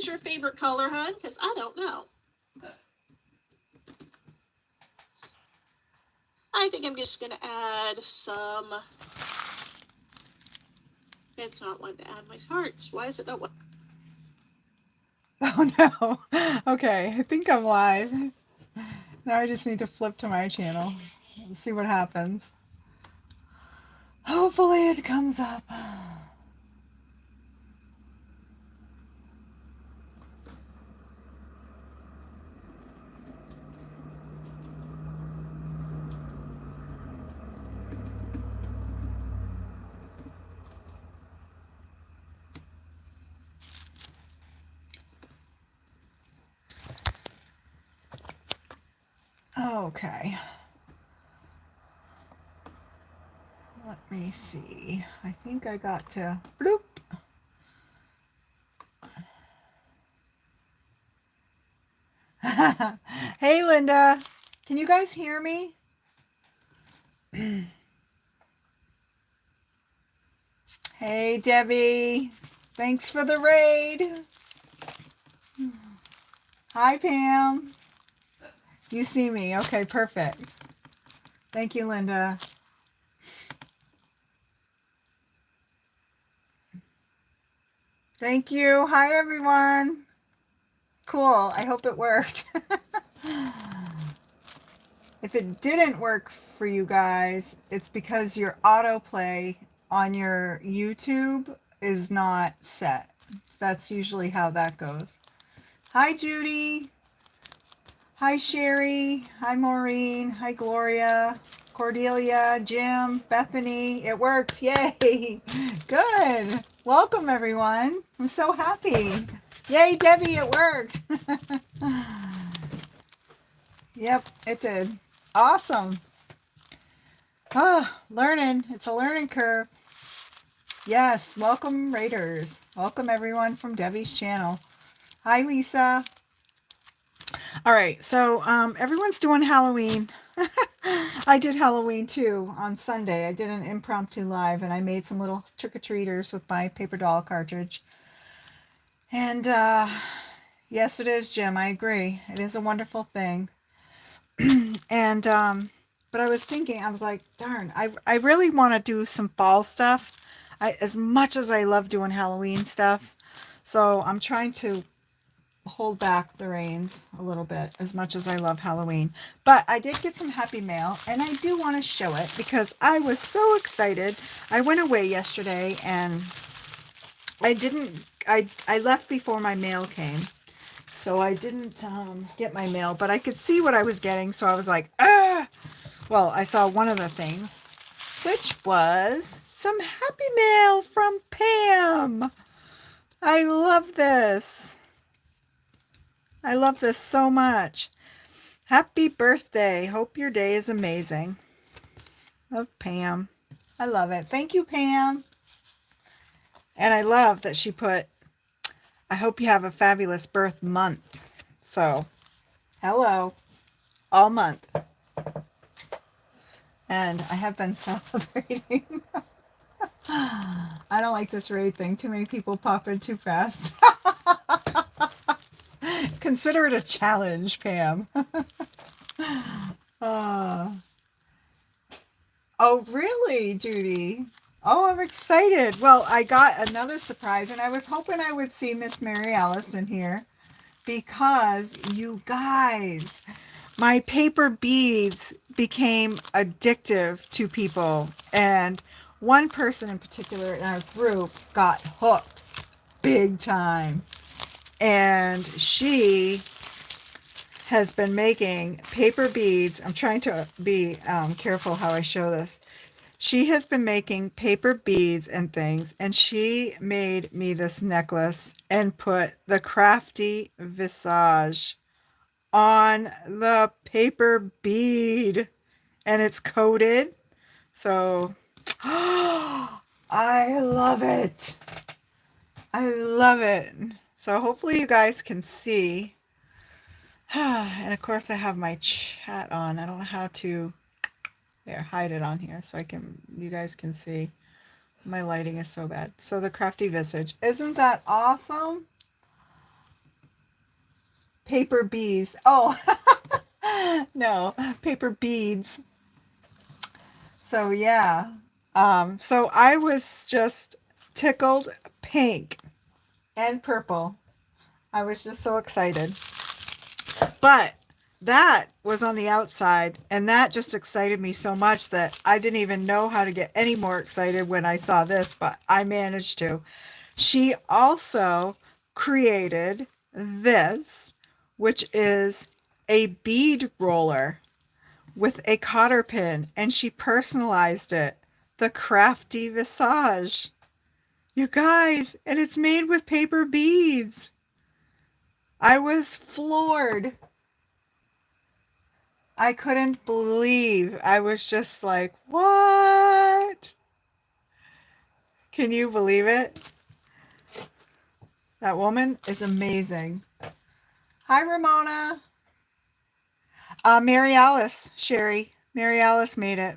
your favorite color, hun? Because I don't know. I think I'm just going to add some. It's not wanting to add my hearts. Why is it not? Oh no. Okay, I think I'm live. Now I just need to flip to my channel. Let's see what happens. Hopefully it comes up. Okay. Let me see. I think I got to bloop. Hey Linda, can you guys hear me? Hey Debbie, thanks for the raid. Hi Pam. You see me. Okay, perfect. Thank you, Linda. Thank you. Hi everyone. Cool. I hope it worked. If it didn't work for you guys, it's because your autoplay on your YouTube is not set. That's usually how that goes. Hi, Judy. Hi, Sherry. Hi, Maureen. Hi, Gloria. Cordelia, Jim, Bethany. It worked. Yay. Good. Welcome, everyone. I'm so happy. Yay, Debbie, it worked. Yep, it did. Awesome. Learning. It's a learning curve. Yes, welcome Raiders. Welcome everyone from Debbie's channel. Hi Lisa. All right, so everyone's doing Halloween. I did Halloween too on Sunday. I did an impromptu live and I made some little trick-or-treaters with my paper doll cartridge. And yes, it is, Jim. I agree. It is a wonderful thing. And but I was thinking, I was like, darn, I really want to do some fall stuff. As much as I love doing Halloween stuff. So I'm trying to hold back the reins a little bit as much as I love Halloween. But I did get some happy mail and I do want to show it because I was so excited. I went away yesterday and I left before my mail came. So I didn't get my mail, but I could see what I was getting. So I was like, ah! Well, I saw one of the things, which was some happy mail from Pam. I love this. I love this so much. Happy birthday. Hope your day is amazing. Love Pam. I love it. Thank you, Pam. And I love that she put, I hope you have a fabulous birth month. So, hello. All month. And I have been celebrating. I don't like this raid thing. Too many people pop in too fast. Consider it a challenge, Pam. uh, oh, really, Judy? Oh, I'm excited. Well, I got another surprise, and I was hoping I would see Miss Mary Alice in here because you guys, my paper beads became addictive to people, and one person in particular in our group got hooked big time, and she has been making paper beads. I'm trying to be careful how I show this. She has been making paper beads and things, and she made me this necklace and put the crafty visage on the paper bead, and it's coated. So, I love it. I love it. So hopefully you guys can see. And of course I have my chat on. I don't know how to hide it on here so you guys can see. My lighting is so bad. So the crafty visage. Isn't that awesome? paper bees. Oh, no, paper beads. So yeah. So I was just tickled pink and purple. I was just so excited. But that was on the outside, and that just excited me so much that I didn't even know how to get any more excited when I saw this, but I managed to. She also created this, which is a bead roller with a cotter pin, and she personalized it. The Crafty Visage. You guys, and it's made with paper beads. I was floored. I couldn't believe. I was just like, what? Can you believe it? That woman is amazing. Hi, Ramona. Mary Alice, Sherry. Mary Alice made it.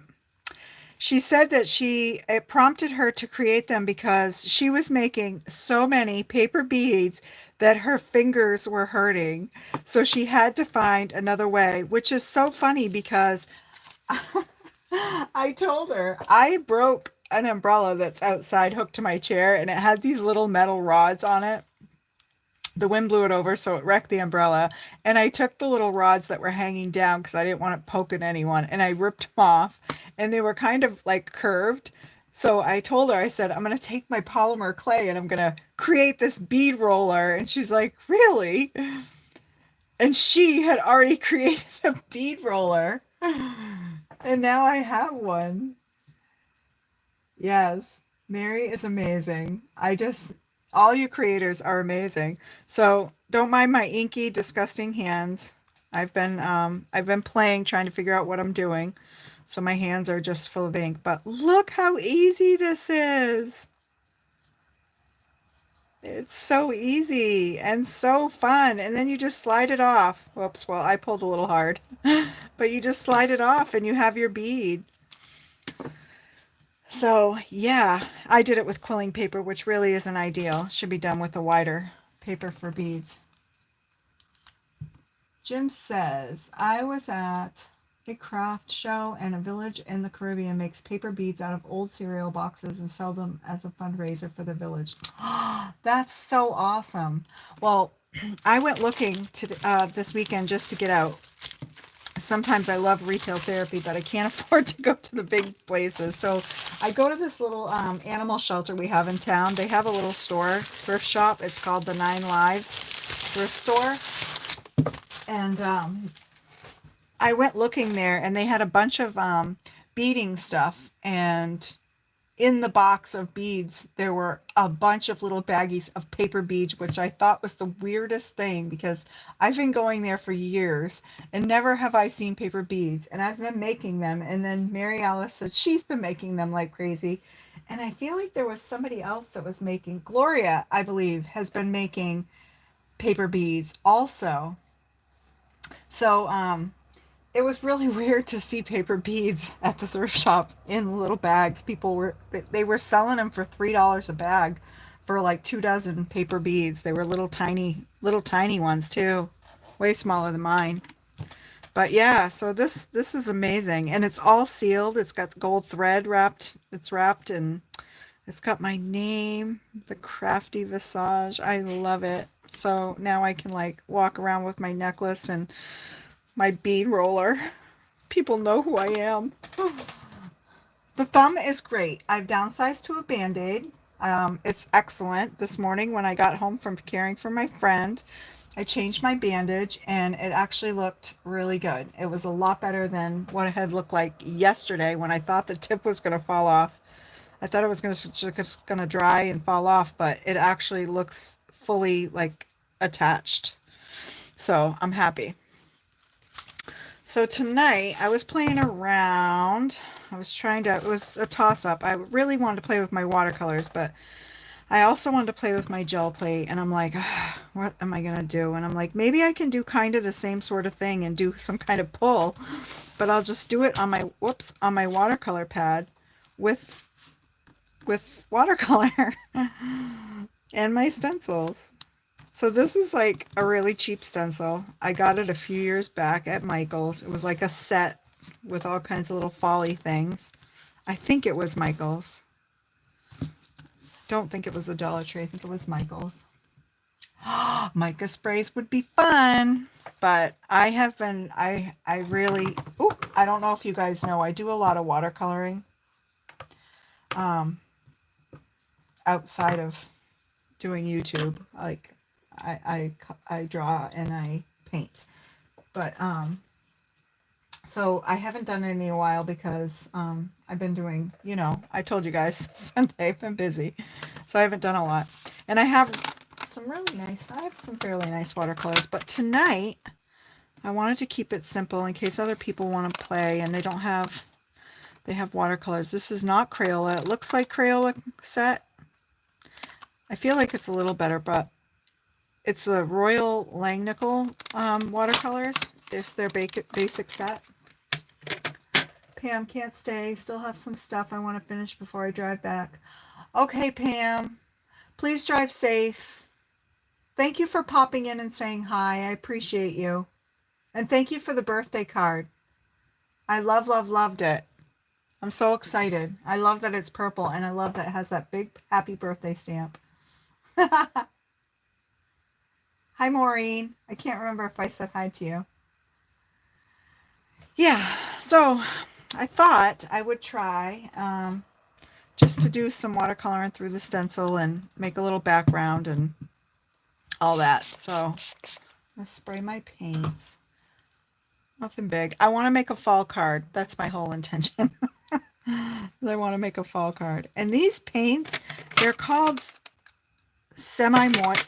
She said that it prompted her to create them because she was making so many paper beads that her fingers were hurting. So she had to find another way, which is so funny because I told her I broke an umbrella that's outside hooked to my chair, and it had these little metal rods on it. The wind blew it over, so it wrecked the umbrella. And I took the little rods that were hanging down because I didn't want it poking anyone, and I ripped them off, and they were kind of like curved. So I told her, I said, I'm going to take my polymer clay and I'm going to create this bead roller. And she's like, really? And she had already created a bead roller. And now I have one. Yes, Mary is amazing. All you creators are amazing. So don't mind my inky, disgusting hands. I've been playing, trying to figure out what I'm doing. So my hands are just full of ink. But look how easy this is. It's so easy and so fun. And then you just slide it off. Whoops, well, I pulled a little hard. But you just slide it off and you have your bead. So yeah, I did it with quilling paper, which really isn't ideal. Should be done with a wider paper for beads. Jim says, I was at a craft show and a village in the Caribbean makes paper beads out of old cereal boxes and sell them as a fundraiser for the village. That's so awesome. Well, I went looking this weekend just to get out. Sometimes I love retail therapy, but I can't afford to go to the big places. So I go to this little animal shelter we have in town. They have a little store, thrift shop. It's called the 9 Lives Thrift Store. And I went looking there, and they had a bunch of beading stuff. And in the box of beads, there were a bunch of little baggies of paper beads, which I thought was the weirdest thing because I've been going there for years and never have I seen paper beads. And I've been making them. And then Mary Alice said she's been making them like crazy. And I feel like there was somebody else that was making, Gloria, I believe, has been making paper beads also. So, it was really weird to see paper beads at the thrift shop in little bags. They were selling them for $3 a bag for like 2 dozen paper beads. They were little tiny ones too, way smaller than mine. But yeah, so this is amazing, and it's all sealed. It's got gold thread wrapped. It's wrapped, and it's got my name, the Crafty Visage. I love it. So now I can like walk around with my necklace and my bead roller. People know who I am. The thumb is great. I've downsized to a Band-Aid. It's excellent. This morning when I got home from caring for my friend, I changed my bandage and it actually looked really good. It was a lot better than what it had looked like yesterday when I thought the tip was going to fall off. I thought it was just going to dry and fall off, but it actually looks fully like attached. So I'm happy. So tonight I was playing around. It was a toss up. I really wanted to play with my watercolors, but I also wanted to play with my gel plate. And I'm like, what am I going to do? And I'm like, maybe I can do kind of the same sort of thing and do some kind of pull, but I'll just do it on my watercolor pad with watercolor and my stencils. So this is like a really cheap stencil. I got it a few years back at Michael's. It was like a set with all kinds of little folly things. I think it was Michael's. Don't think it was a Dollar Tree. I think it was Michael's. Mica sprays would be fun. But I have been, I really, I don't know if you guys know, I do a lot of watercoloring outside of doing YouTube. Like I draw and I paint. But so I haven't done it in a while because I've been doing, you know, I told you guys Sunday I've been busy. So I haven't done a lot. And I have some really nice, I have some fairly nice watercolors, but tonight I wanted to keep it simple in case other people want to play and they don't have, they have watercolors. This is not Crayola. It looks like Crayola set. I feel like it's a little better, but it's the Royal Langnickel watercolors. It's their basic set. Pam can't stay. Still have some stuff I want to finish before I drive back. Okay, Pam. Please drive safe. Thank you for popping in and saying hi. I appreciate you. And thank you for the birthday card. I loved it. I'm so excited. I love that it's purple and I love that it has that big happy birthday stamp. Hi, Maureen. I can't remember if I said hi to you. Yeah, so I thought I would try just to do some watercoloring through the stencil and make a little background and all that. So let's spray my paints. Nothing big. I want to make a fall card. That's my whole intention. I want to make a fall card. And these paints, they're called semi-moist.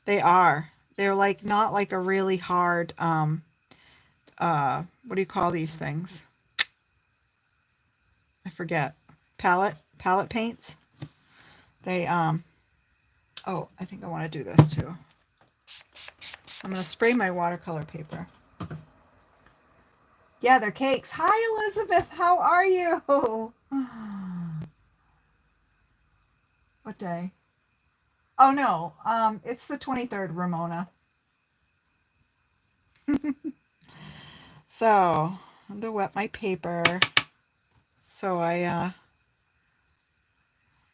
They are. They're like not like a really hard what do you call these things? I forget. Palette paints. They oh, I think I want to do this too. I'm going to spray my watercolor paper. Yeah, they're cakes. Hi, Elizabeth. How are you? What day? Oh, no. It's the 23rd, Ramona. So, I'm going to wet my paper. So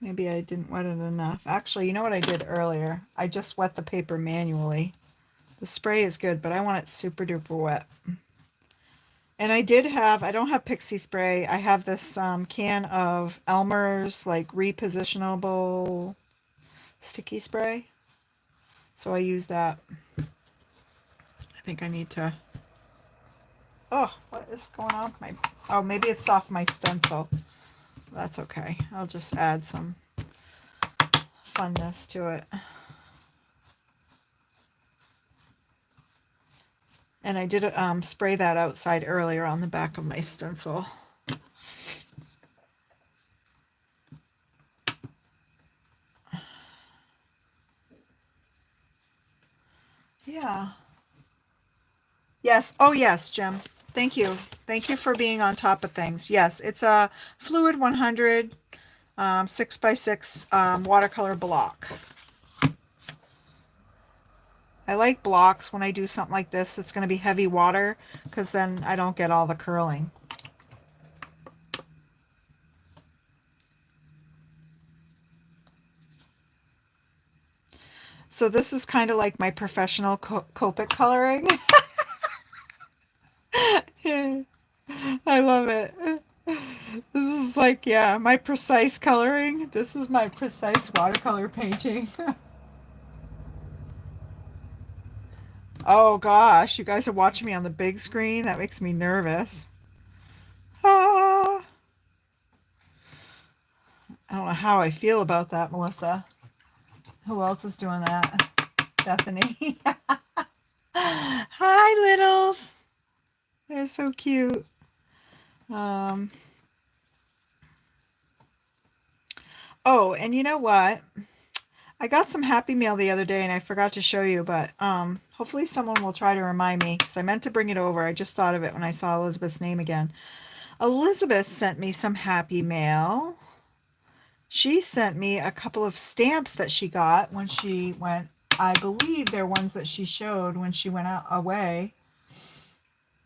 maybe I didn't wet it enough. Actually, you know what I did earlier? I just wet the paper manually. The spray is good, but I want it super duper wet. And I don't have pixie spray. I have this can of Elmer's like repositionable sticky spray. So I use that. I think I need to, oh, what is going on with my, oh, maybe it's off my stencil. That's okay. I'll just add some funness to it. And I did spray that outside earlier on the back of my stencil. Yeah. Yes. Oh, yes, Jim. Thank you. Thank you for being on top of things. Yes, it's a Fluid 100 6x6 watercolor block. I like blocks when I do something like this. It's going to be heavy water because then I don't get all the curling. So this is kind of like my professional Copic coloring. I love it. This is like, yeah, my precise coloring. This is my precise watercolor painting. Oh gosh, you guys are watching me on the big screen. That makes me nervous. Ah. I don't know how I feel about that, Melissa. Who else is doing that? Bethany. Hi, littles. They're so cute. Oh, and you know what? I got some Happy Mail the other day and I forgot to show you, but hopefully someone will try to remind me because I meant to bring it over. I just thought of it when I saw Elizabeth's name again. Elizabeth sent me some Happy Mail she sent me a couple of stamps that she got when she went. I believe they're ones that she showed when she went out away.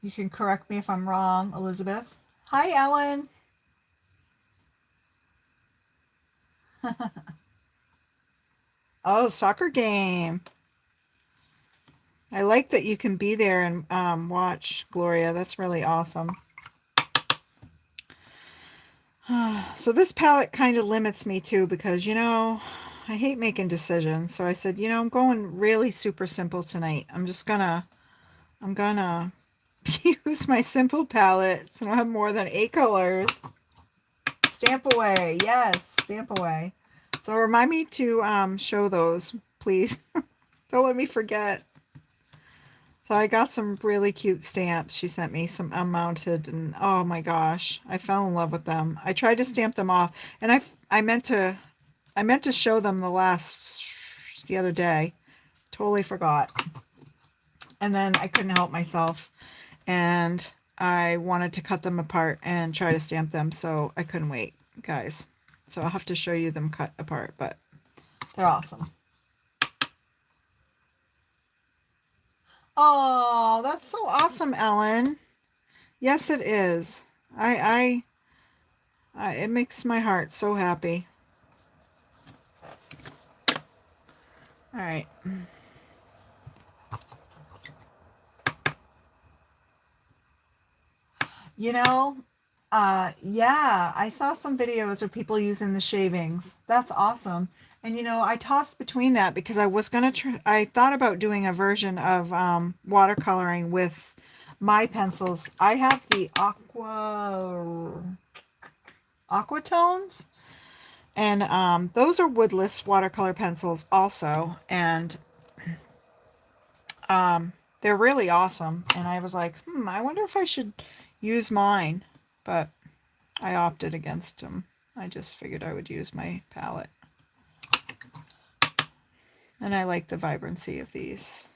You can correct me if I'm wrong, Elizabeth. Hi, Ellen. Oh, soccer game. I like that you can be there and watch, Gloria. That's really awesome. So this palette kind of limits me too because, I hate making decisions. So I said, I'm going really super simple tonight. I'm gonna use my simple palettes. I don't have more than 8 colors. Stamp away. Yes, stamp away. So remind me to show those, please. Don't let me forget. So I got some really cute stamps. She sent me some unmounted, and oh my gosh, I fell in love with them. I tried to stamp them off, and I meant to show them the other day. Totally forgot. And then I couldn't help myself, and I wanted to cut them apart and try to stamp them, so I couldn't wait, guys. So I'll have to show you them cut apart, but they're awesome. Oh, that's so awesome, Ellen. Yes, it is. It makes my heart so happy. All right. You know, yeah, I saw some videos of people using the shavings. That's awesome. And I tossed between that because I was gonna try. I thought about doing a version of watercoloring with my pencils. I have the aqua tones, and those are woodless watercolor pencils also, and they're really awesome. And I was like, I wonder if I should use mine, but I opted against them. I just figured I would use my palette. And I like the vibrancy of these.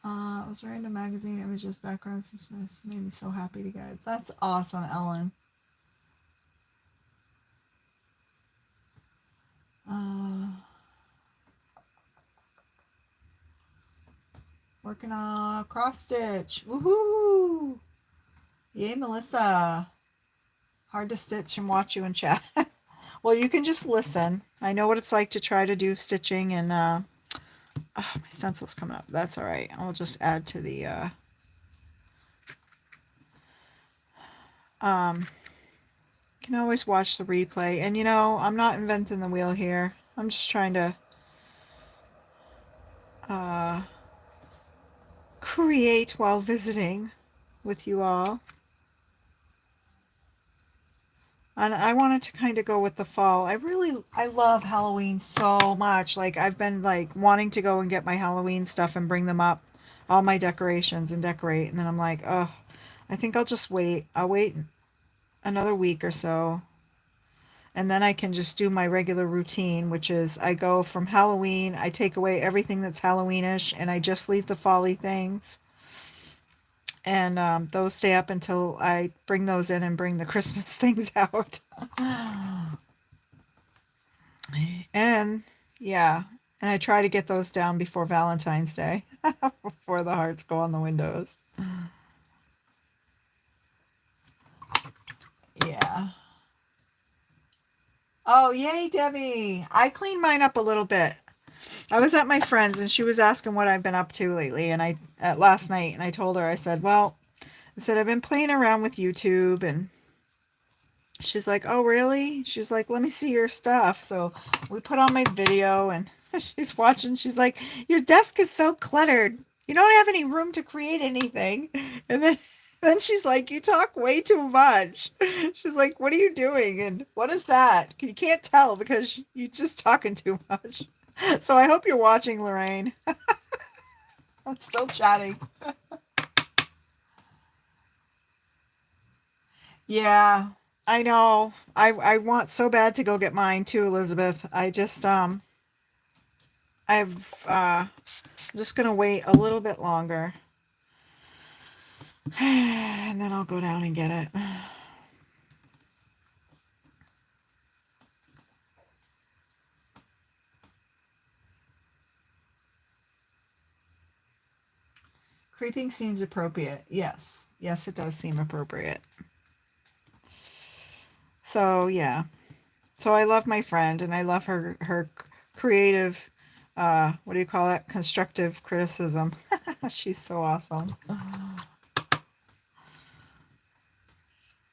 It was random magazine images, backgrounds. This made me so happy to get it. That's awesome, Ellen. Working on cross stitch. Woohoo! Yay, Melissa. Hard to stitch and watch you in chat. Well, you can just listen. I know what it's like to try to do stitching, and my stencil's coming up. That's all right. I'll just add to the you can always watch the replay. And I'm not inventing the wheel here. I'm just trying to create while visiting with you all. And I wanted to kind of go with the fall. I love Halloween so much. Like, I've been like wanting to go and get my Halloween stuff and bring them up, all my decorations, and decorate. And then I'm like, oh, I think I'll just wait. I'll wait another week or so. And then I can just do my regular routine, which is I go from Halloween, I take away everything that's Halloweenish, and I just leave the folly things. And those stay up until I bring those in and bring the Christmas things out. And yeah, and I try to get those down before Valentine's Day, before the hearts go on the windows. Yeah. Oh, yay, Debbie. I cleaned mine up a little bit. I was at my friend's and she was asking what I've been up to lately, and last night, and I told her, I said, I've been playing around with YouTube, and she's like, oh, really? She's like, let me see your stuff. So we put on my video, and she's watching. She's like, your desk is so cluttered. You don't have any room to create anything. And then she's like, you talk way too much. She's like, what are you doing? And what is that? You can't tell because you're just talking too much. So I hope you're watching, Lorraine. I'm still chatting. Yeah, I know. I want so bad to go get mine too, Elizabeth. I'm just gonna wait a little bit longer. And then I'll go down and get it. Creeping seems appropriate. Yes. Yes, it does seem appropriate. So, yeah. So I love my friend and I love her creative, what do you call it? Constructive criticism. She's so awesome.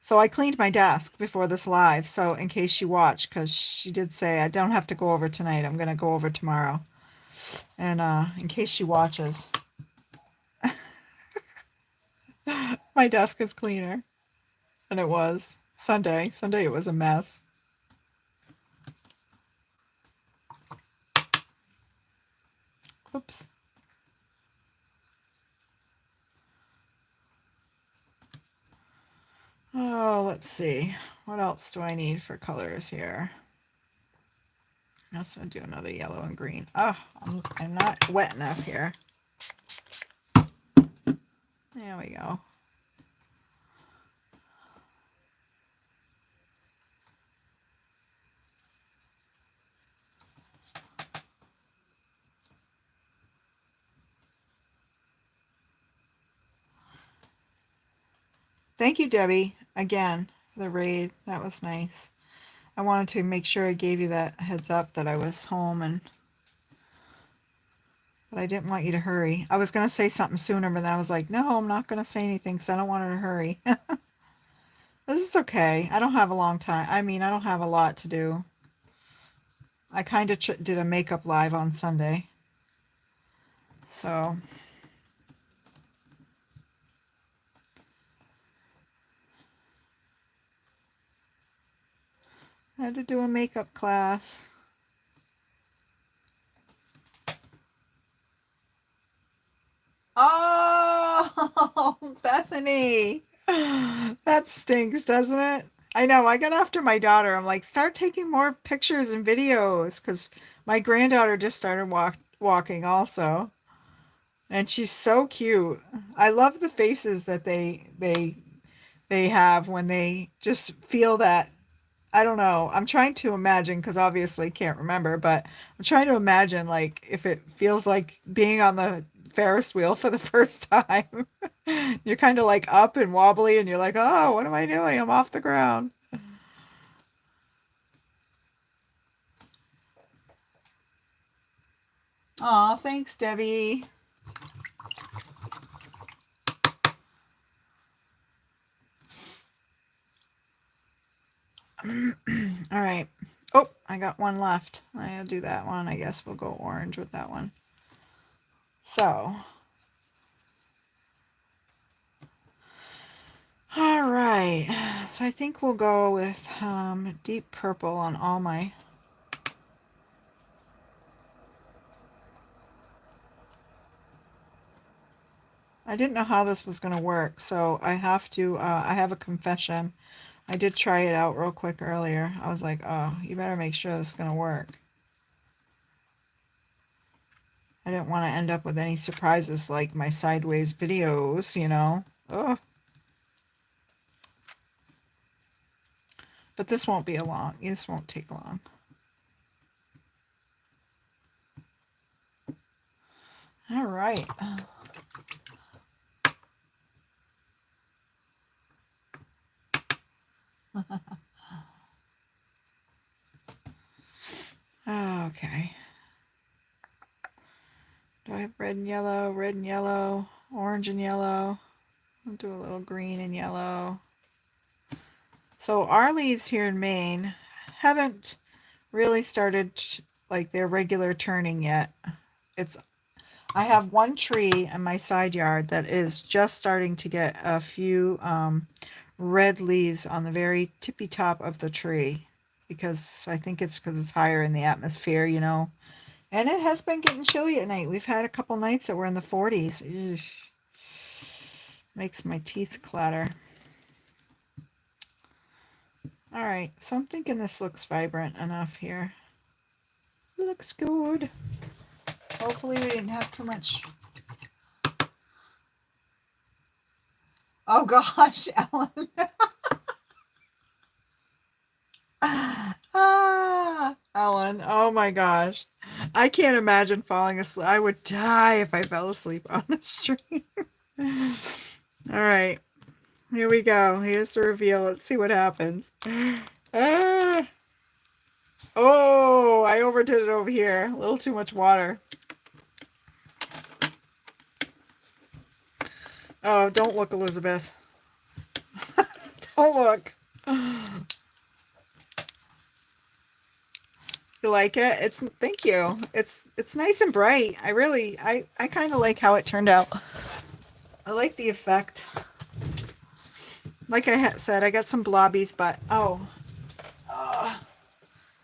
So I cleaned my desk before this live. So in case she watched, because she did say I don't have to go over tonight. I'm going to go over tomorrow. And in case she watches, my desk is cleaner. And it was Sunday. Sunday it was a mess. Oops. Oh, let's see. What else do I need for colors here? I'm also going to do another yellow and green. Oh, I'm not wet enough here. There we go. Thank you, Debbie, again, for the raid. That was nice. I wanted to make sure I gave you that heads up that I was home, but I didn't want you to hurry. I was going to say something sooner, but then I was like, no, I'm not going to say anything because I don't want her to hurry. This is okay. I don't have a long time. I mean, I don't have a lot to do. I kind of did a makeup live on Sunday. So I had to do a makeup class. Oh, Bethany. That stinks, doesn't it? I know. I got after my daughter. I'm like, start taking more pictures and videos because my granddaughter just started walking also. And she's so cute. I love the faces that they have when they just feel that. I don't know. I'm trying to imagine because obviously can't remember, but I'm trying to imagine like if it feels like being on the Ferris wheel for the first time. You're kind of like up and wobbly and you're like, "Oh, what am I doing? I'm off the ground." Oh, thanks, Debbie. All right. Oh, I got one left. I'll do that one. I guess we'll go orange with that one. So, all right. So I think we'll go with deep purple on all my. I didn't know how this was going to work, so I have to, I have a confession. I did try it out real quick earlier. I was like, oh, you better make sure this is going to work. I didn't want to end up with any surprises like my sideways videos, you know. Oh. But this won't be this won't take long. All right. Okay. Do I have red and yellow, orange and yellow? I'll do a little green and yellow. So our leaves here in Maine haven't really started like their regular turning yet. I have one tree in my side yard that is just starting to get a few red leaves on the very tippy top of the tree because I think it's because it's higher in the atmosphere, you know. And it has been getting chilly at night. We've had a couple nights that were in the 40s. Eesh. Makes my teeth clatter. All right, so I'm thinking this looks vibrant enough here. Looks good. Hopefully we didn't have too much. Oh gosh, Ellen. Ah, Ellen. Oh my gosh. I can't imagine falling asleep. I would die if I fell asleep on the stream. All right. Here we go. Here's the reveal. Let's see what happens. Ah. Oh, I overdid it over here. A little too much water. Oh, don't look, Elizabeth. Don't look. You like it? Thank you. It's nice and bright. I kind of like how it turned out. I like the effect. Like I said, I got some blobbies, but I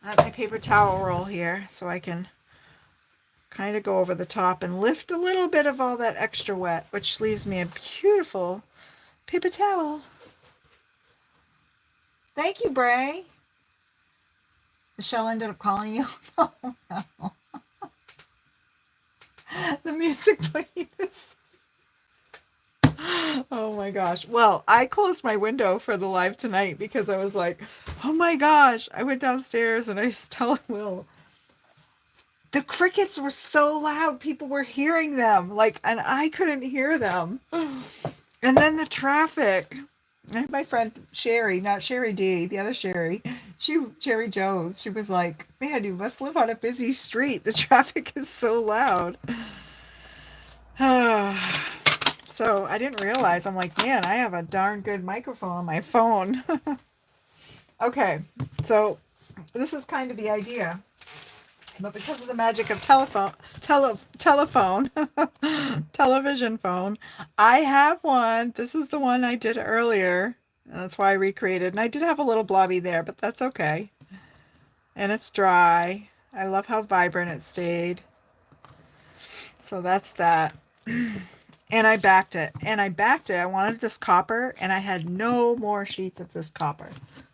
have my paper towel roll here so I can kind of go over the top and lift a little bit of all that extra wet, which leaves me a beautiful paper towel. Thank you, Bray. Michelle ended up calling you. Oh, no. The music plays. Oh my gosh. Well, I closed my window for the live tonight because I was like, oh my gosh. I went downstairs and I was telling Will, the crickets were so loud. People were hearing them. And I couldn't hear them. And then the traffic. I had my friend Sherry, not Sherry D, the other Sherry. Sherry Jones. She was like, man, you must live on a busy street. The traffic is so loud. So I didn't realize. I'm like, man, I have a darn good microphone on my phone. Okay, so this is kind of the idea. But because of the magic of television phone, I have one. This is the one I did earlier. And that's why I recreated. And I did have a little blobby there, but that's okay. And it's dry. I love how vibrant it stayed. So that's that. And I backed it. I wanted this copper, and I had no more sheets of this copper.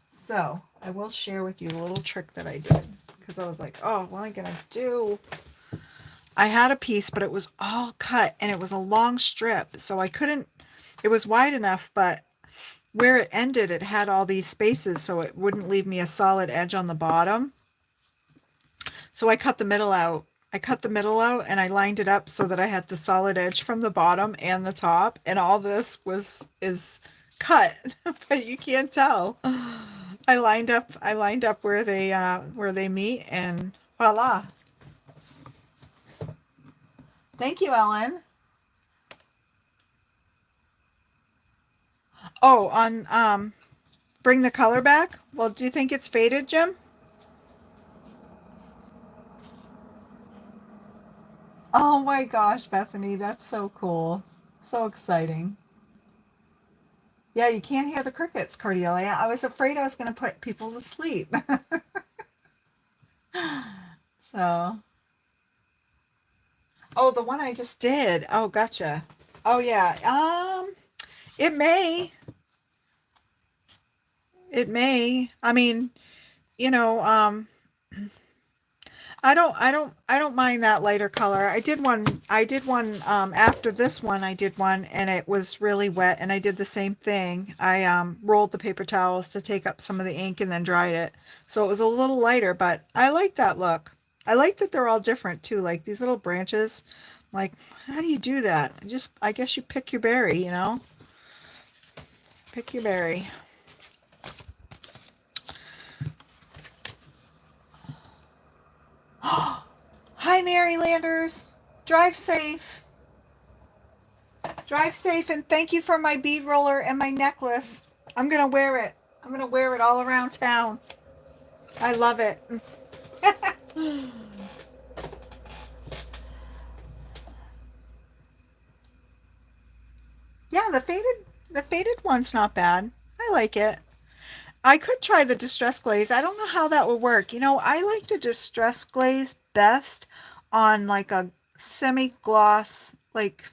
So I will share with you the little trick that I did. Because I was like, oh, what am I going to do? I had a piece, but it was all cut, and it was a long strip. So I couldn't, it was wide enough, but where it ended, it had all these spaces, so it wouldn't leave me a solid edge on the bottom. So I cut the middle out. And I lined it up so that I had the solid edge from the bottom and the top, and all this is cut, but you can't tell. I lined up where they meet, and voila. Thank you, Ellen. Oh, on bring the color back. Well, do you think it's faded, Jim? Oh my gosh, Bethany, that's so cool. So exciting. Yeah, you can't hear the crickets, Cordelia. I was afraid I was going to put people to sleep. So, oh, the one I just did. Oh, gotcha. Oh yeah. It may. I mean, you know, I don't mind that lighter color. I did one after this one. I did one and it was really wet, and I did the same thing. I rolled the paper towels to take up some of the ink and then dried it. So it was a little lighter, but I like that look. I like that they're all different too, like these little branches. Like, how do you do that? I guess you pick your berry, you know? Pick your berry. Hi, Marylanders. Drive safe. Drive safe, and thank you for my bead roller and my necklace. I'm going to wear it. I'm going to wear it all around town. I love it. Yeah, the faded one's not bad. I like it. I could try the distress glaze. I don't know how that would work. You know, I like the distress glaze best on like a semi-gloss, like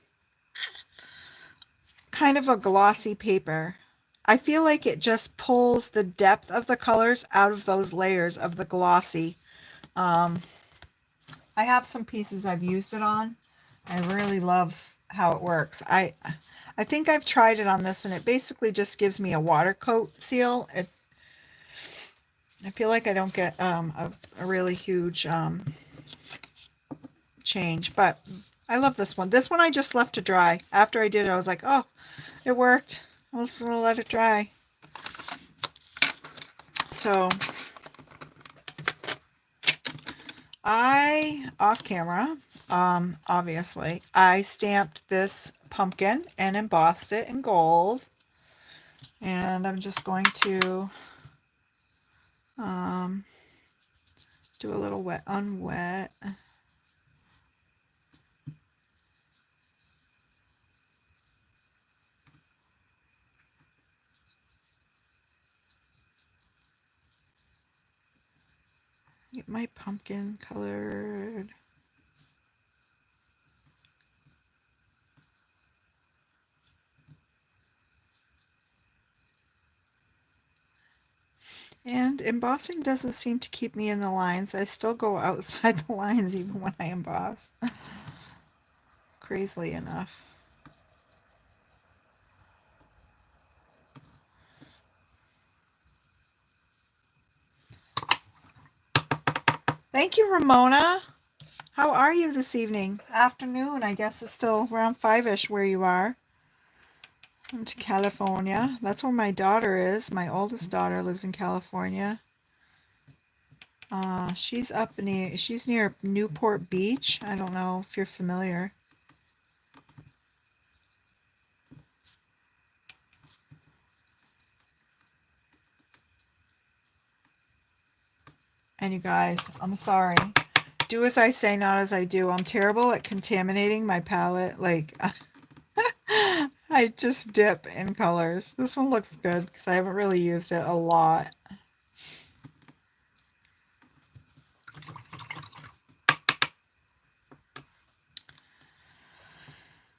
kind of a glossy paper. I feel like it just pulls the depth of the colors out of those layers of the glossy. I have some pieces I've used it on. I really love how it works. I think I've tried it on this, and it basically just gives me a water coat seal. I feel like I don't get a really huge change, but I love this one. This one I just left to dry. After I did it, I was like, oh, it worked. I'm just gonna let it dry. So off camera, obviously, I stamped this pumpkin and embossed it in gold. And I'm just going to do a little wet on wet. Get my pumpkin colored. And embossing doesn't seem to keep me in the lines. I still go outside the lines even when I emboss. Crazily enough. Thank you, Ramona. How are you this evening? Afternoon, I guess it's still around 5-ish where you are. I'm to California. That's where my daughter is. My oldest daughter lives in California. She's near Newport Beach. I don't know if you're familiar. And you guys, I'm sorry. Do as I say, not as I do. I'm terrible at contaminating my palette. Like, I just dip in colors. This one looks good because I haven't really used it a lot.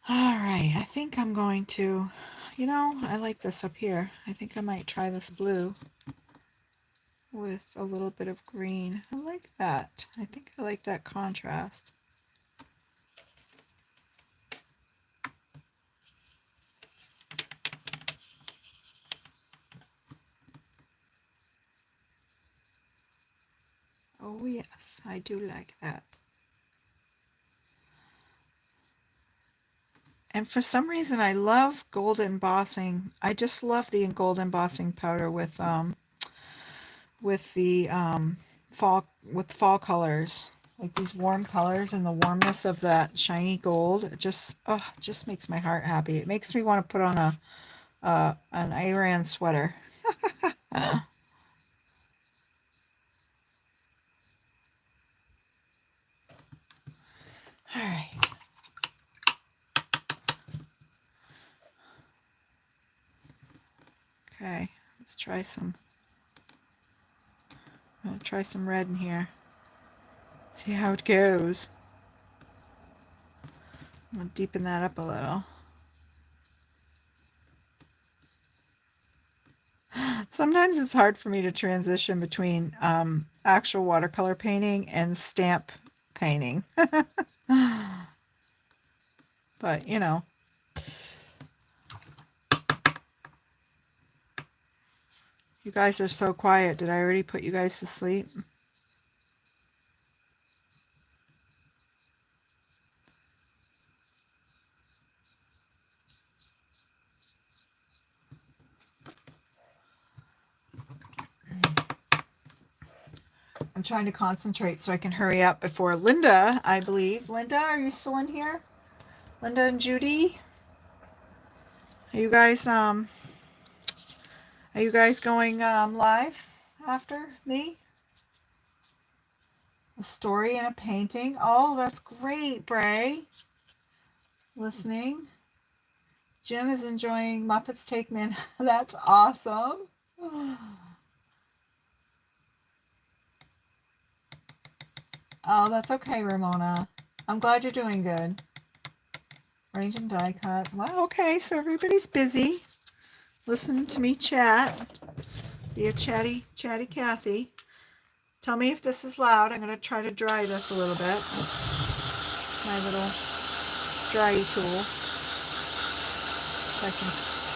All right, I think I'm going to, I like this up here. I think I might try this blue with a little bit of green. I like that. I think I like that contrast. Oh yes, I do like that. And for some reason I love gold embossing. I just love the gold embossing powder with the fall colors. Like these warm colors and the warmness of that shiny gold. It just makes my heart happy. It makes me want to put on an Iran sweater. All right. Okay, let's try some. I'm gonna try some red in here. See how it goes. I'm gonna deepen that up a little. Sometimes it's hard for me to transition between actual watercolor painting and stamp painting. But, you guys are so quiet. Did I already put you guys to sleep? I'm trying to concentrate so I can hurry up before Linda, I believe. Linda, are you still in here? Linda and Judy? Are you guys going live after me? A story and a painting. Oh, that's great, Bray. Listening. Jim is enjoying Muppets Take Man. That's awesome. Oh, that's okay, Ramona. I'm glad you're doing good. Range and die cut. Well, okay, so everybody's busy listening to me chat. Be a chatty Kathy. Tell me if this is loud. I'm going to try to dry this a little bit. My little dry tool so I can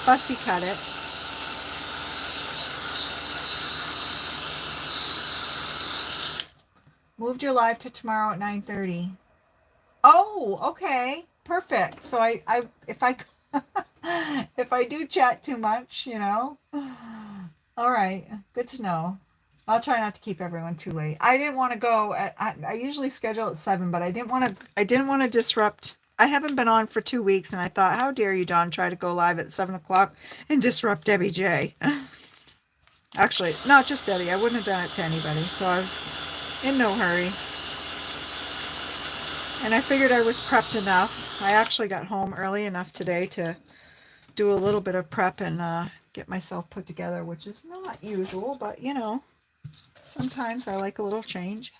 fussy cut it. Moved your live to tomorrow at 9:30. Oh, okay. Perfect. So I if I if I do chat too much, you know. All right. Good to know. I'll try not to keep everyone too late. I didn't want to go I usually schedule at 7, but I didn't want to disrupt. I haven't been on for 2 weeks, and I thought, how dare you, Dawn, try to go live at 7 o'clock and disrupt Debbie J. Actually, not just Debbie. I wouldn't have done it to anybody. So I was in no hurry. And I figured I was prepped enough. I actually got home early enough today to do a little bit of prep and get myself put together, which is not usual, but you know, sometimes I like a little change.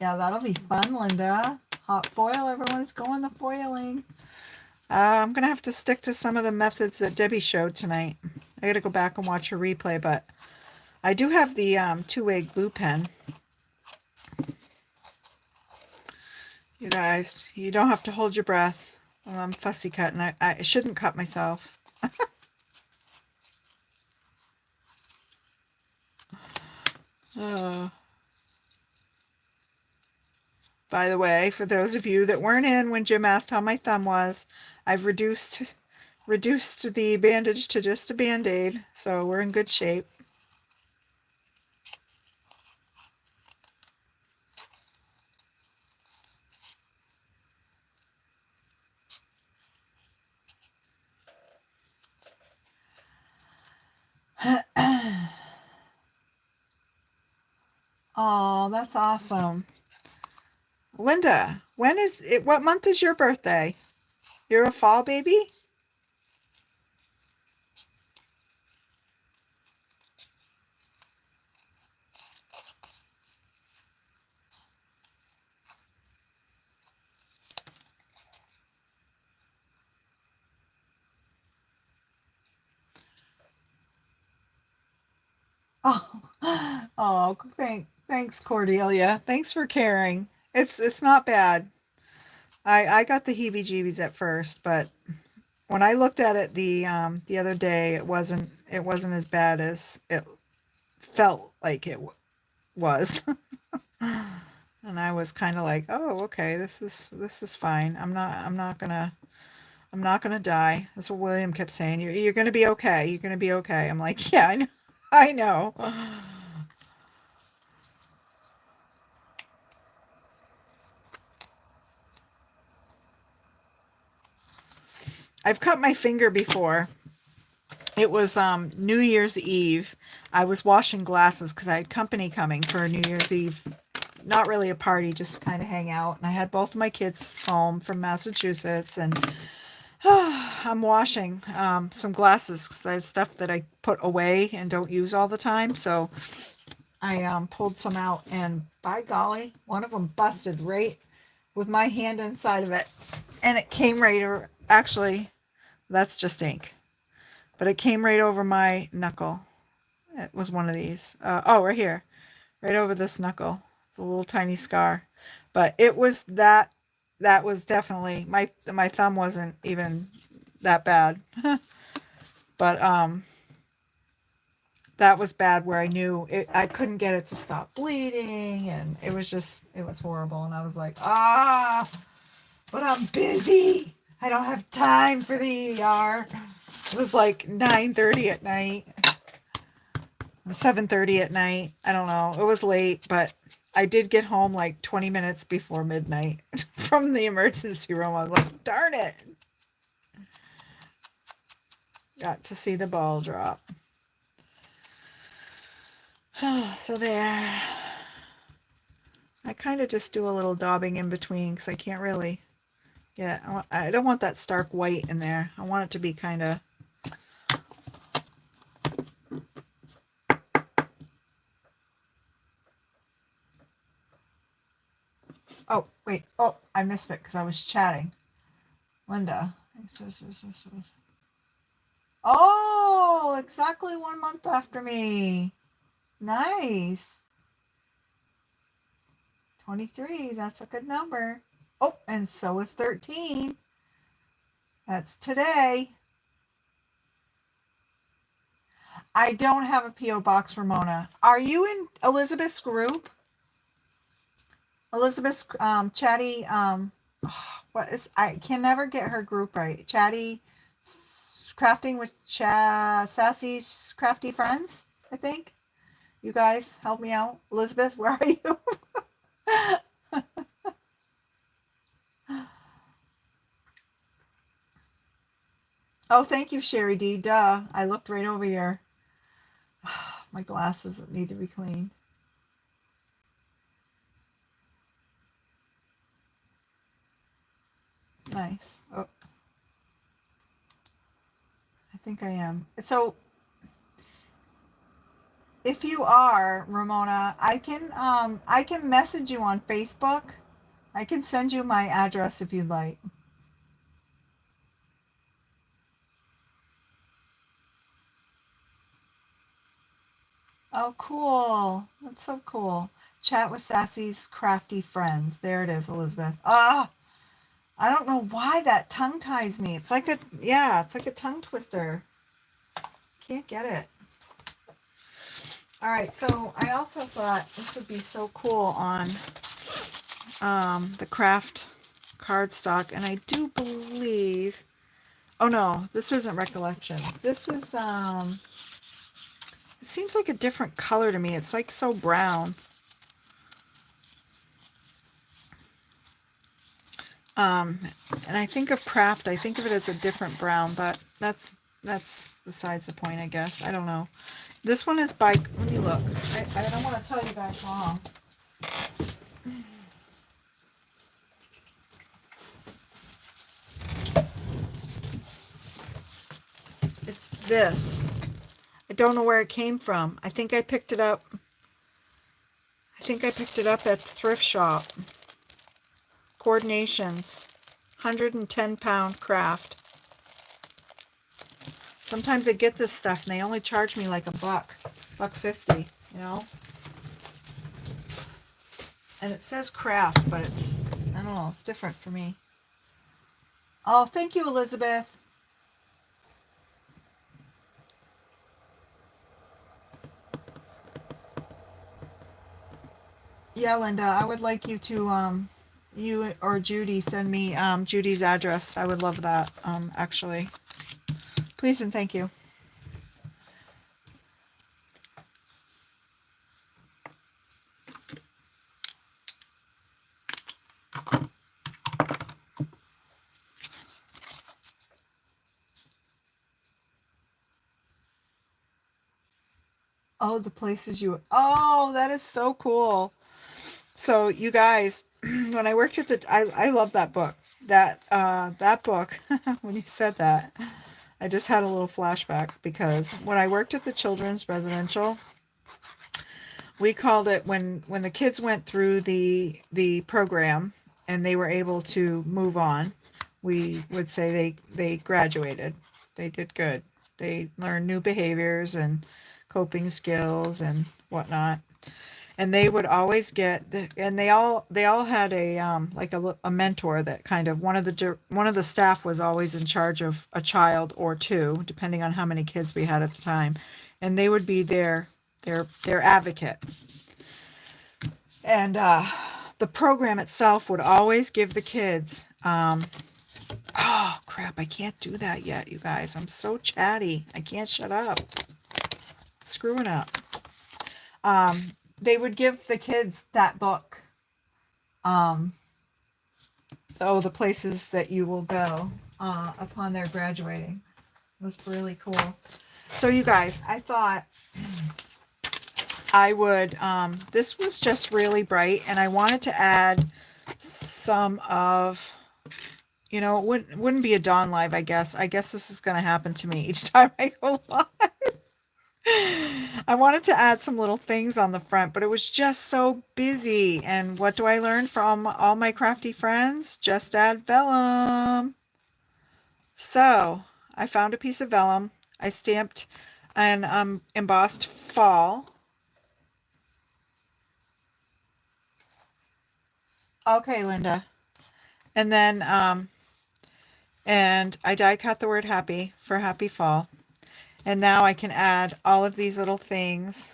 Yeah, that'll be fun, Linda. Hot foil, everyone's going the foiling. I'm going to have to stick to some of the methods that Debbie showed tonight. I got to go back and watch her replay, but I do have the two-way glue pen. You guys, you don't have to hold your breath. I'm fussy cutting. I shouldn't cut myself. By the way, for those of you that weren't in when Jim asked how my thumb was, I've reduced the bandage to just a Band-Aid, so we're in good shape. Oh, that's awesome. Linda, when is it? What month is your birthday? You're a fall baby? Oh, oh, thanks, Cordelia. Thanks for caring. It's not bad. I got the heebie-jeebies at first, but when I looked at it the other day, it wasn't as bad as it felt like it was. And I was kind of like, oh, okay, this is fine. I'm not gonna die. That's what William kept saying. You're gonna be okay. You're gonna be okay. I'm like, yeah, I know. I know. I've cut my finger before. It was New Year's Eve. I was washing glasses because I had company coming for New Year's Eve. Not really a party, just kind of hang out. And I had both of my kids home from Massachusetts, and I'm washing some glasses because I have stuff that I put away and don't use all the time. So I pulled some out, and by golly, one of them busted right with my hand inside of it, and it came right over. Actually, that's just ink, but it came right over my knuckle. It was one of these. Oh, right here, right over this knuckle. It's a little tiny scar, but it was that. That was definitely my thumb wasn't even that bad, but that was bad where I knew it. I couldn't get it to stop bleeding, and it was horrible. And I was like, but I'm busy. I don't have time for the ER. It was like 9:30 at night, 7:30 at night. I don't know. It was late, but I did get home like 20 minutes before midnight from the emergency room. I was like, darn it. Got to see the ball drop. So there. I kind of just do a little daubing in between because I can't really get. I don't want that stark white in there. I want it to be kind of. Oh, wait. Oh, I missed it because I was chatting. Linda. Oh, exactly 1 month after me. Nice. 23, that's a good number. Oh, and so is 13. That's today. I don't have a P.O. box, Ramona. Are you in Elizabeth's group? Elizabeth's chatty, what is, I can never get her group right. Chatty crafting with Sassy's crafty friends, I think. You guys help me out. Elizabeth, where are you? Oh, thank you, Sherry D. Duh. I looked right over here. My glasses need to be cleaned. Nice. Oh, I think I am. So if you are, Ramona, I can message you on Facebook. I can send you my address if you'd like. Oh, cool. That's so cool. Chat with Sassy's crafty friends. There it is, Elizabeth. Ah, I don't know why that tongue ties me. It's like it's like a tongue twister. Can't get it. All right, so I also thought this would be so cool on the craft cardstock, and I do believe, oh no, this isn't Recollections. This is, it seems like a different color to me. It's like so brown. And I think of craft, I think of it as a different brown, but that's besides the point, I guess. I don't know. This one is by, let me look. I don't want to tell you that wrong. It's this. I don't know where it came from. I think I picked it up. I think I picked it up at the thrift shop. Coordinations. 110-pound craft. Sometimes I get this stuff and they only charge me like $1.50, you know? And it says craft, but it's, I don't know, it's different for me. Oh, thank you, Elizabeth. Yeah, Linda, I would like you to, you or Judy send me Judy's address. I would love that, actually. Please and thank you. Oh, the places you, oh, that is so cool. So you guys, when I worked at the, I love that book. That book, when you said that, I just had a little flashback because when I worked at the children's residential, we called it when the kids went through the program and they were able to move on, we would say they graduated. They did good. They learned new behaviors and coping skills and whatnot. And they would always get, and they all had a like a mentor that kind of one of the staff was always in charge of a child or two, depending on how many kids we had at the time, and they would be their advocate. And the program itself would always give the kids, oh crap, I can't do that yet, you guys. I'm so chatty. I can't shut up. Screwing up. They would give the kids that book. The places that you will go upon their graduating. It was really cool. So you guys, I thought I would, this was just really bright and I wanted to add some of, you know, it wouldn't be a dawn live, I guess. I guess this is going to happen to me each time I go live. I wanted to add some little things on the front, but it was just so busy. And what do I learn from all my crafty friends? Just add vellum. So I found a piece of vellum. I stamped and embossed fall. Okay, Linda. And then, and I die cut the word happy for happy fall. And now I can add all of these little things,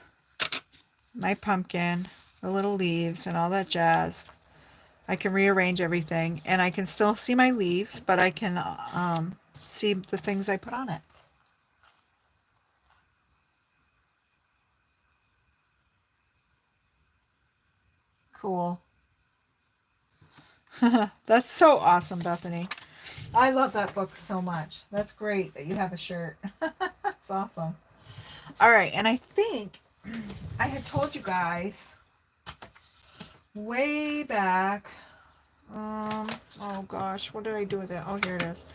my pumpkin, the little leaves and all that jazz. I can rearrange everything and I can still see my leaves, but I can see the things I put on it. Cool. That's so awesome, Bethany. I love that book so much. That's great that you have a shirt. That's awesome. All right, and I think I had told you guys way back. Oh gosh, what did I do with it? Oh, here it is.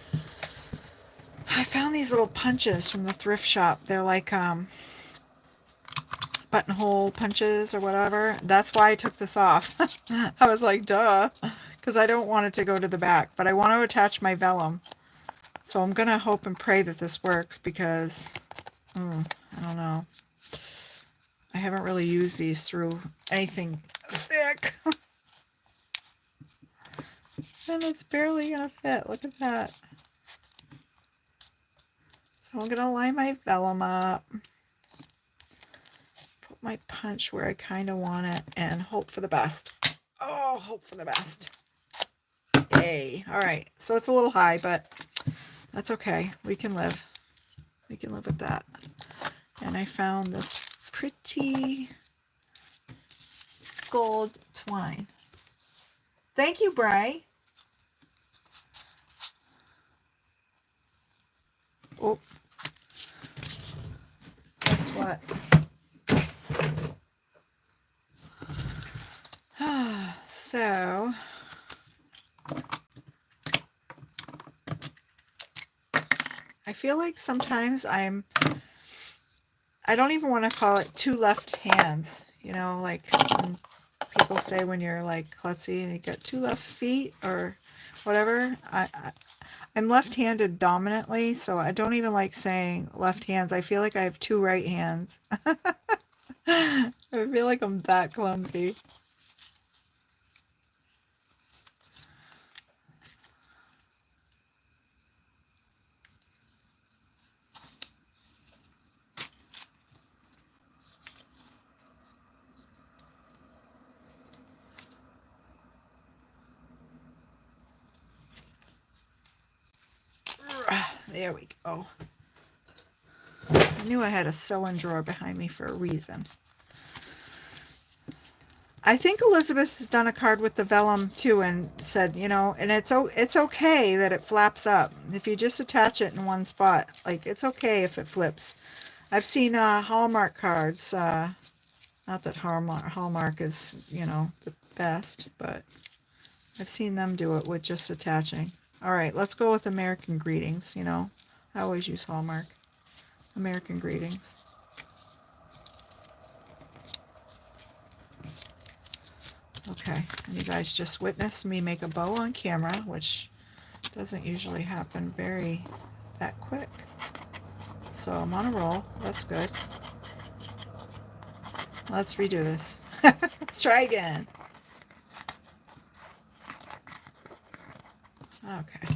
I found these little punches from the thrift shop. They're like buttonhole punches or whatever. That's why I took this off. I was like, duh, because I don't want it to go to the back, but I want to attach my vellum. So I'm going to hope and pray that this works because, I don't know. I haven't really used these through anything thick. And it's barely going to fit. Look at that. So I'm going to line my vellum up. Put my punch where I kind of want it and hope for the best. Oh, hope for the best. Yay. All right. So it's a little high, but that's okay. We can live. We can live with that. And I found this pretty gold twine. Thank you, Bray. Oh, guess what? So, I feel like sometimes I don't even want to call it two left hands. You know, like when people say when you're like klutzy and you got two left feet or whatever. I'm left-handed dominantly, so I don't even like saying left hands. I feel like I have two right hands. I feel like I'm that clumsy. There we go. I knew I had a sewing drawer behind me for a reason. I think Elizabeth has done a card with the vellum too and said, you know, and it's okay that it flaps up. If you just attach it in one spot, like it's okay if it flips. I've seen Hallmark cards, not that Hallmark is, you know, the best, but I've seen them do it with just attaching. All right, let's go with American Greetings, you know. I always use Hallmark. American Greetings. Okay, and you guys just witnessed me make a bow on camera, which doesn't usually happen that quick. So I'm on a roll. That's good. Let's redo this. Let's try again. Okay.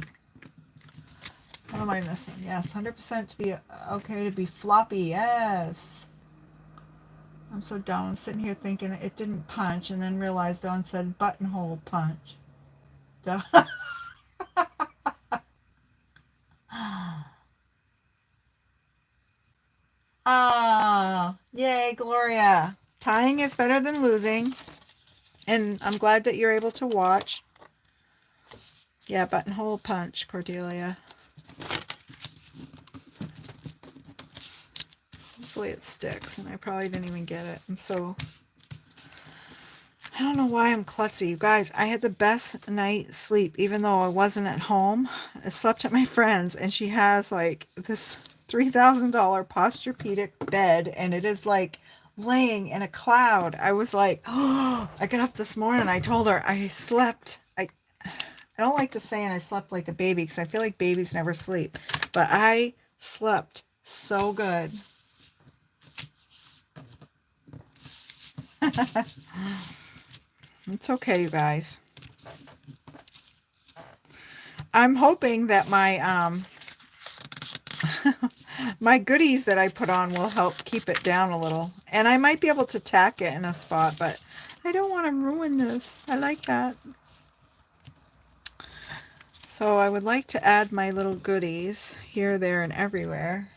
What am I missing? Yes, 100% to be okay to be floppy. Yes. I'm so dumb. I'm sitting here thinking it didn't punch and then realized Dawn said buttonhole punch. Duh. Ah, yay, Gloria. Tying is better than losing. And I'm glad that you're able to watch. Yeah, buttonhole punch, Cordelia. Hopefully it sticks, and I probably didn't even get it. I don't know why I'm klutzy. You guys, I had the best night's sleep, even though I wasn't at home. I slept at my friend's, and she has like this $3,000 Posturepedic bed, and it is like laying in a cloud. I was like, oh, I got up this morning and I told her I slept. I don't like to say I slept like a baby because I feel like babies never sleep, but I slept so good. It's okay, you guys. I'm hoping that my my goodies that I put on will help keep it down a little. And I might be able to tack it in a spot, but I don't want to ruin this. I like that. So I would like to add my little goodies here, there, and everywhere.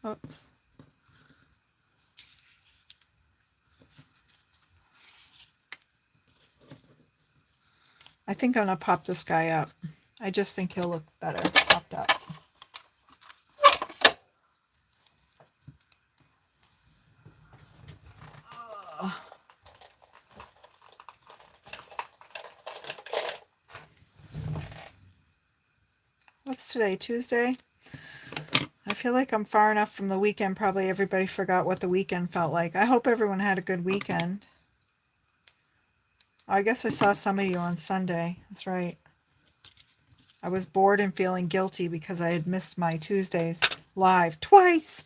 Oops. I think I'm going to pop this guy up. I just think he'll look better popped up. Oh. What's today? Tuesday? I feel like I'm far enough from the weekend. Probably everybody forgot what the weekend felt like. I hope everyone had a good weekend. I guess I saw some of you on Sunday. That's right. I was bored and feeling guilty because I had missed my Tuesdays live twice.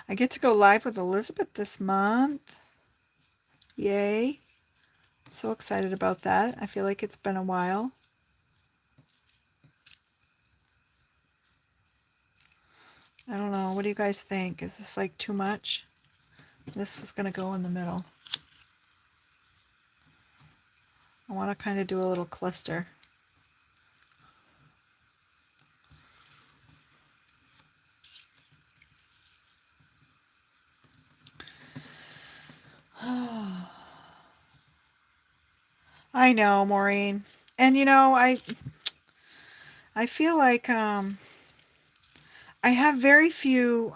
I get to go live with Elizabeth this month. Yay. I'm so excited about that. I feel like it's been a while. I don't know. What do you guys think? Is this like too much? This is going to go in the middle. I want to kind of do a little cluster. I know, Maureen. And you know, I feel like I have very few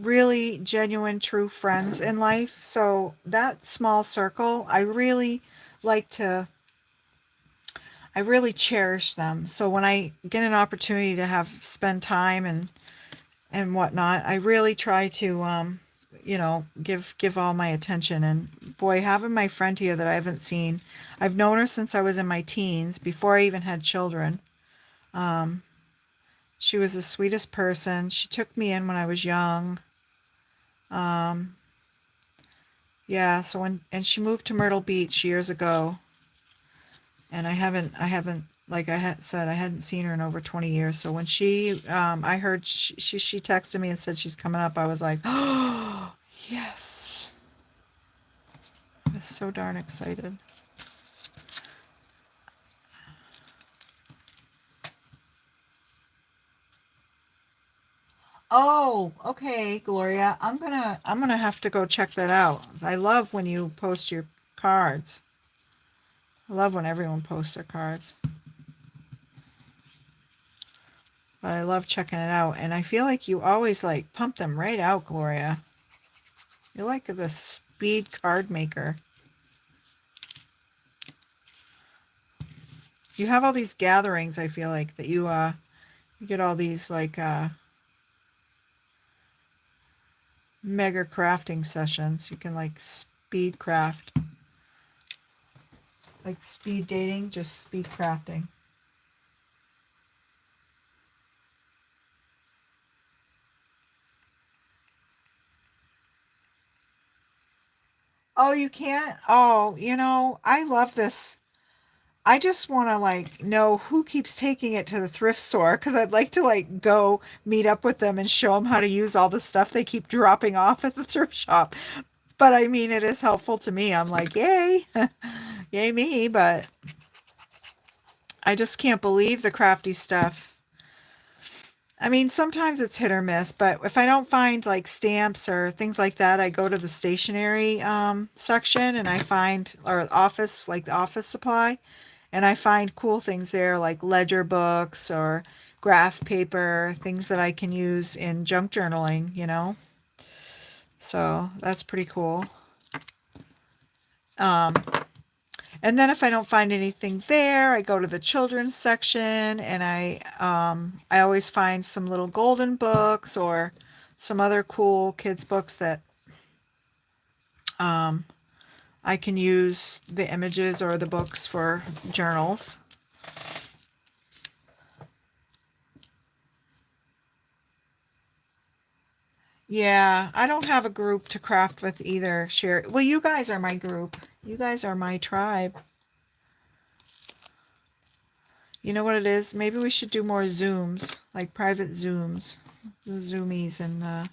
really genuine true friends in life. So that small circle, I really like to I really cherish them. So when I get an opportunity to have spend time and whatnot, I really try to you know, give all my attention. And boy, having my friend here that I haven't seen, I've known her since I was in my teens, before I even had children. She was the sweetest person. She took me in when I was young. Um, yeah, so and she moved to Myrtle Beach years ago, and I haven't, like I had said, I hadn't seen her in over 20 years. So when I heard she texted me and said she's coming up, I was like, oh, yes. I was so darn excited. Oh, okay, Gloria. I'm gonna have to go check that out. I love when you post your cards. I love when everyone posts their cards. But I love checking it out. And I feel like you always like pump them right out, Gloria. You're like the speed card maker. You have all these gatherings, I feel like, that you get all these like mega crafting sessions. You can like speed craft. Like speed dating, just speed crafting. Oh, you can't? Oh, you know, I love this. I just want to like know who keeps taking it to the thrift store, because I'd like to like go meet up with them and show them how to use all the stuff they keep dropping off at the thrift shop. But I mean, it is helpful to me. I'm like, yay, yay me. But I just can't believe the crafty stuff. I mean, sometimes it's hit or miss, but if I don't find like stamps or things like that, I go to the stationery section and I find, or office, like the office supply, and I find cool things there like ledger books or graph paper, things that I can use in junk journaling, you know? So that's pretty cool. Um, and then if I don't find anything there, I go to the children's section and I always find some little golden books or some other cool kids books that I can use the images or the books for journals. Yeah, I don't have a group to craft with either, Sherry. Well, you guys are my group. You guys are my tribe. You know what it is? Maybe we should do more Zooms, like private Zooms, the Zoomies, and I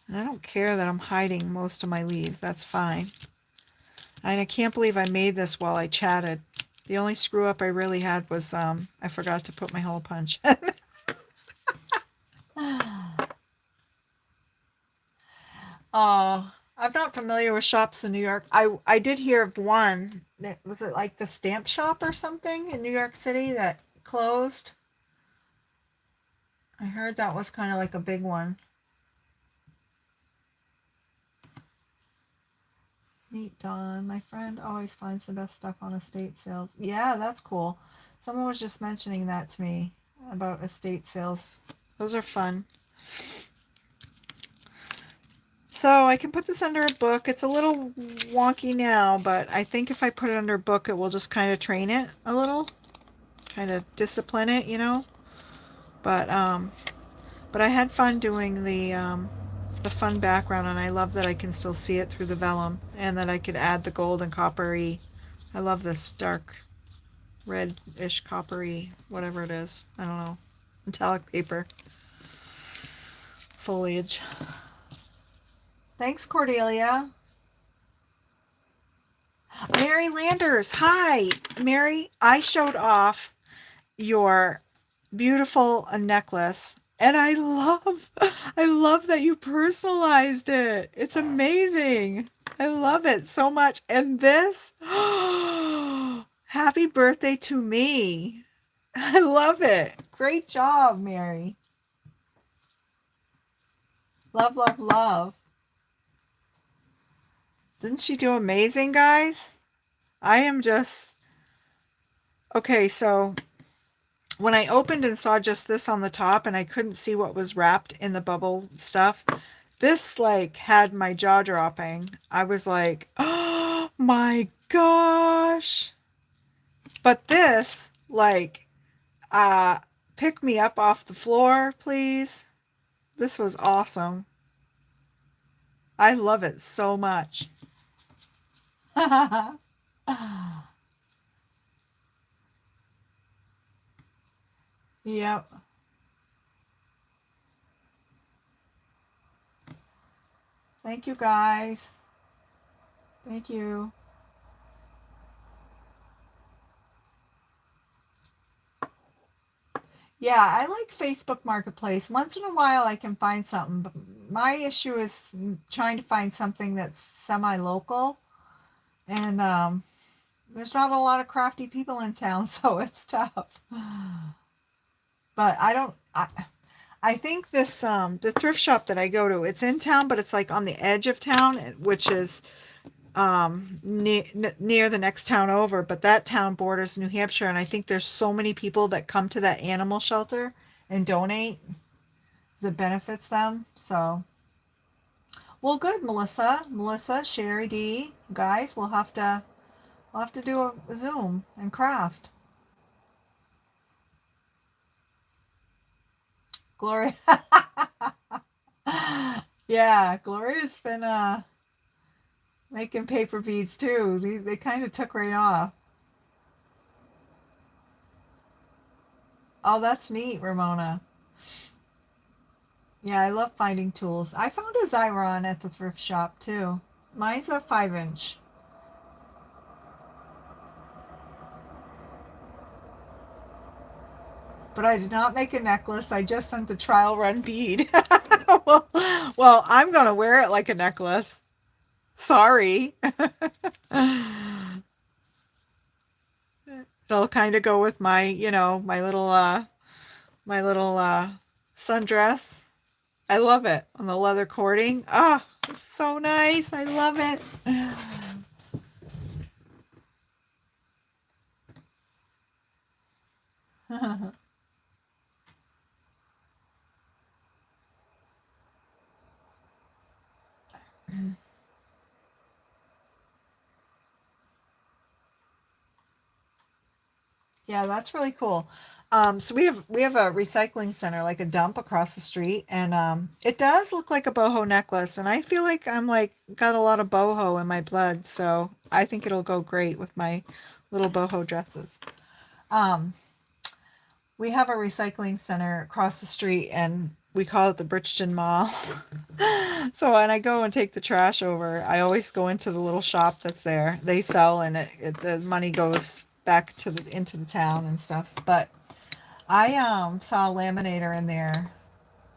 don't care that I'm hiding most of my leaves. That's fine. And I can't believe I made this while I chatted. The only screw up I really had was I forgot to put my hole punch. Oh, I'm not familiar with shops in New York. I did hear of one. Was it like the stamp shop or something in New York City that closed? I heard that was kind of like a big one. Neat, Don. My friend always finds the best stuff on estate sales. Yeah, that's cool. Someone was just mentioning that to me about estate sales. Those are fun. So I can put this under a book. It's a little wonky now, but I think if I put it under a book, it will just kind of train it a little, kind of discipline it, you know. But I had fun doing the fun background, and I love that I can still see it through the vellum, and that I could add the gold and coppery. I love this dark red-ish coppery, whatever it is. I don't know. Metallic paper. Foliage. Thanks, Cordelia. Mary Landers. Hi, Mary. I showed off your beautiful necklace, and I love that you personalized it. It's amazing. I love it so much. And this, happy birthday to me. I love it. Great job, Mary. Love, love, love. Didn't she do amazing, guys? I am just okay. So when I opened and saw just this on the top and I couldn't see what was wrapped in the bubble stuff, this like had my jaw dropping. I was like, oh my gosh. But this, like, pick me up off the floor, please. This was awesome. I love it so much. Yep. Thank you guys. Thank you. Yeah, I like Facebook Marketplace. Once in a while I can find something, but my issue is trying to find something that's semi-local. And there's not a lot of crafty people in town, so it's tough. But I think this the thrift shop that I go to, it's in town, but it's like on the edge of town, which is near the next town over, but that town borders New Hampshire, and I think there's so many people that come to that animal shelter and donate because it benefits them. So, well, good, Melissa, Sherry D, guys, we'll have to do a Zoom and craft. Gloria, yeah, Gloria's been making paper beads too. They kind of took right off. Oh, that's neat, Ramona. Yeah, I love finding tools. I found a Xyron at the thrift shop too. Mine's a 5 inch. But I did not make a necklace. I just sent the trial run bead. well, I'm going to wear it like a necklace. Sorry. It'll kind of go with my, my little sundress. I love it on the leather cording. Ah, oh, it's so nice. I love it. Yeah, that's really cool. So we have a recycling center, like a dump across the street, and it does look like a boho necklace, and I feel like I'm like got a lot of boho in my blood, so I think it'll go great with my little boho dresses. Um, we have a recycling center across the street, and we call it the Bridgeton Mall. So when I go and take the trash over, I always go into the little shop that's there. They sell, and the money goes back to into the town and stuff. But I saw a laminator in there,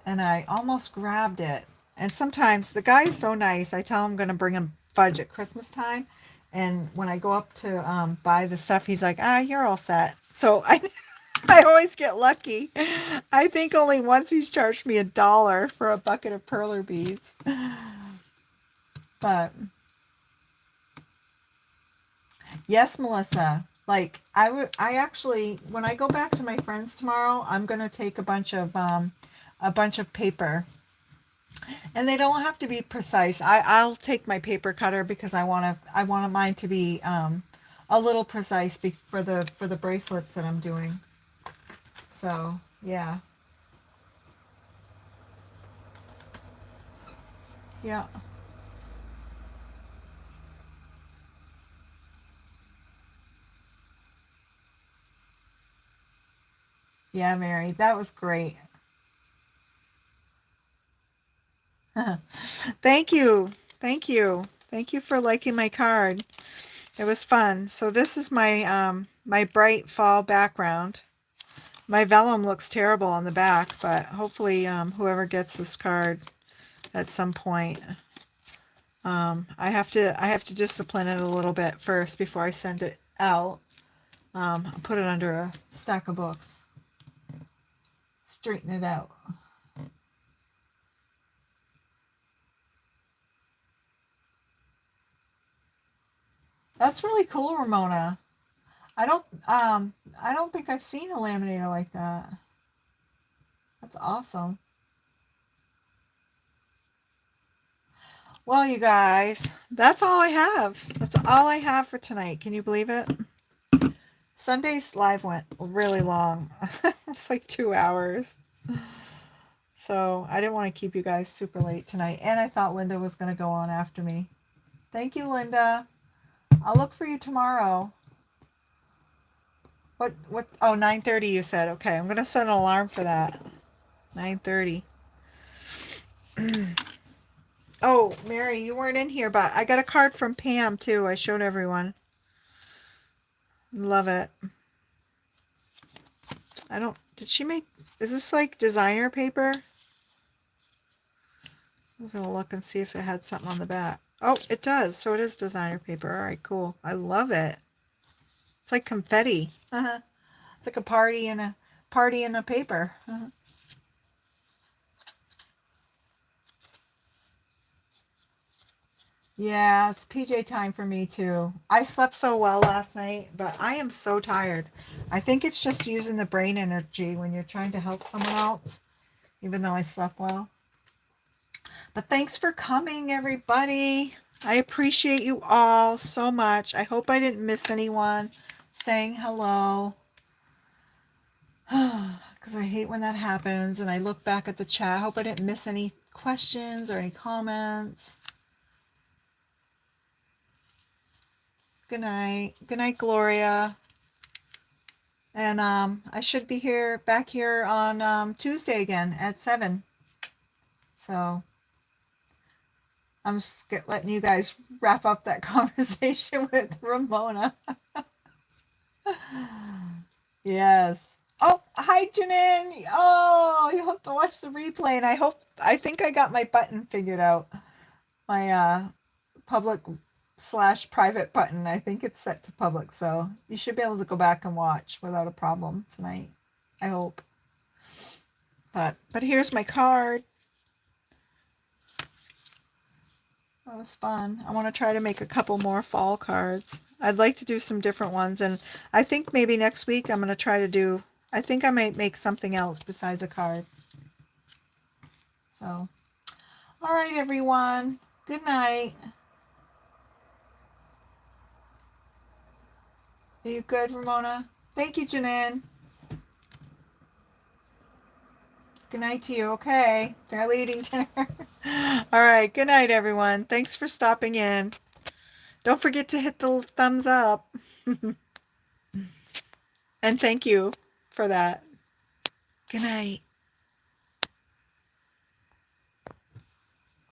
and I almost grabbed it. And sometimes the guy is so nice. I tell him I'm going to bring him fudge at Christmas time, and when I go up to buy the stuff, he's like, "Ah, you're all set." So I I always get lucky. I think only once he's charged me $1 for a bucket of perler beads. But yes, Melissa. Like I actually, when I go back to my friends tomorrow, I'm gonna take a bunch of paper, and they don't have to be precise. I'll take my paper cutter because I want mine to be a little precise for the bracelets that I'm doing. So yeah, yeah, yeah, Mary, that was great. Thank you. Thank you. Thank you for liking my card. It was fun. So this is my bright fall background. My vellum looks terrible on the back, but hopefully whoever gets this card at some point, I have to discipline it a little bit first before I send it out. I'll put it under a stack of books. Straighten it out. That's really cool, Ramona. I don't think I've seen a laminator like that. That's awesome. Well, you guys, that's all I have. That's all I have for tonight. Can you believe it? Sunday's live went really long. It's like 2 hours. So I didn't want to keep you guys super late tonight. And I thought Linda was going to go on after me. Thank you, Linda. I'll look for you tomorrow. Oh, 9:30 you said. Okay, I'm going to set an alarm for that. 9:30. Oh, Mary, you weren't in here, but I got a card from Pam too. I showed everyone. Love it. Did she make, is this like designer paper? I was gonna look and see if it had something on the back. Oh, it does. So it is designer paper. All right, cool. I love it. It's like confetti. Uh-huh. It's like a party in a paper. Uh-huh. Yeah, it's PJ time for me too. I slept so well last night, but I am so tired. I think it's just using the brain energy when you're trying to help someone else, even though I slept well. But thanks for coming, everybody. I appreciate you all so much. I hope I didn't miss anyone saying hello. Because I hate when that happens and I look back at the chat. I hope I didn't miss any questions or any comments. Good night. Good night, Gloria. And I should be back here on Tuesday again at 7. So I'm just letting you guys wrap up that conversation with Ramona. Yes. Oh, hi, Janine. Oh, you have to watch the replay. And I think I got my button figured out. My public / private button. I think it's set to public. So you should be able to go back and watch without a problem tonight. I hope. But here's my card. That was fun. I want to try to make a couple more fall cards. I'd like to do some different ones, and I think maybe next week I'm going to try to do, I think I might make something else besides a card. So, all right, everyone. Good night. Are you good, Ramona? Thank you, Janine. Good night to you. Okay. Barely eating dinner. All right. Good night, everyone. Thanks for stopping in. Don't forget to hit the thumbs up. And thank you for that. Good night.